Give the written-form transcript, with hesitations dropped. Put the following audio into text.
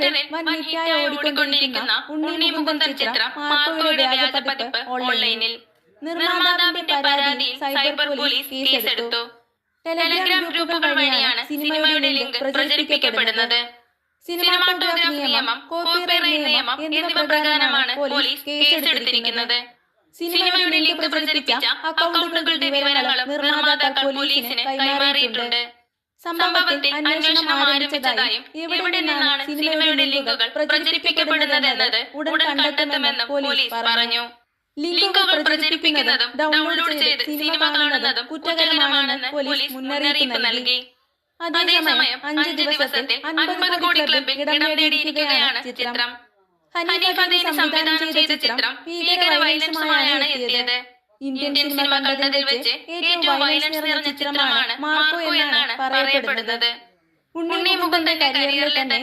തിയേറ്ററിൽ വൻ ഹിറ്റായി ഓടിക്കൊണ്ടിരിക്കുന്ന ഉണ്ണി മുകുന്ദൻ ചിത്രം മാർക്കോയുടെ വ്യാജപ്പതിപ്പ് ഓൺലൈനിൽ. നിർമ്മാതാവിന്റെ പരാതിയിൽ സൈബർ പോലീസ് കേസെടുത്തു. ടെലഗ്രാം ഗ്രൂപ്പുകൾ വഴിയാണ് സിനിമയുടെ ലിങ്ക് പ്രചരിപ്പിക്കപ്പെടുന്നത്. സിനിമാറ്റോഗ്രാഫ് നിയമം, കോപ്പിറൈറ്റ് നിയമം എന്നിവ പ്രകാരമാണ് പോലീസ് കേസെടുത്തിരിക്കുന്നത്. സിനിമയുടെ ലിങ്ക് പ്രചരിപ്പിച്ച അക്കൗണ്ടുകളുടെ വിവരങ്ങളും നിർമ്മാതാക്കൾ പോലീസിന് കൈമാറിയിട്ടുണ്ട്. സംഭവത്തിൽ അന്വേഷണം ആരംഭിച്ചതായും എവിടെ നിന്നാണ് സിനിമയുടെ ലിങ്കുകൾ പ്രചരിപ്പിക്കപ്പെടുന്നതെന്നത് ഉടൻ കണ്ടെത്തുമെന്നും പോലീസ് പറഞ്ഞു. ലിങ്കുകൾ പ്രചരിപ്പിക്കുന്നതും ഡൗൺലോഡ് ചെയ്ത് സിനിമ കാണുന്നതും കുറ്റകരമാണെന്ന് പോലീസ് മുന്നറിയിപ്പ് നൽകി. അതേസമയം 5 ദിവസത്തിൽ 50 കോടി ക്ലബിൽ ഇടം നേടിയിരിക്കുകയാണ് ചിത്രം. ഹനീഫ് അദീനി സംവിധാനം ചെയ്ത ചിത്രം ഭീകര വയലൻസുമായാണ് എത്തിയത്. ഇന്ത്യൻ സിനിമ കണ്ടതിൽ വെച്ച് ഏറ്റവും വയലൻസ് നിറഞ്ഞ ചിത്രമാണ് മാർക്കോ എന്നാണ് പറയപ്പെടുന്നത്. ഉണ്ണി മുകുന്ദന്റെ കരിയറിൽ തന്നെ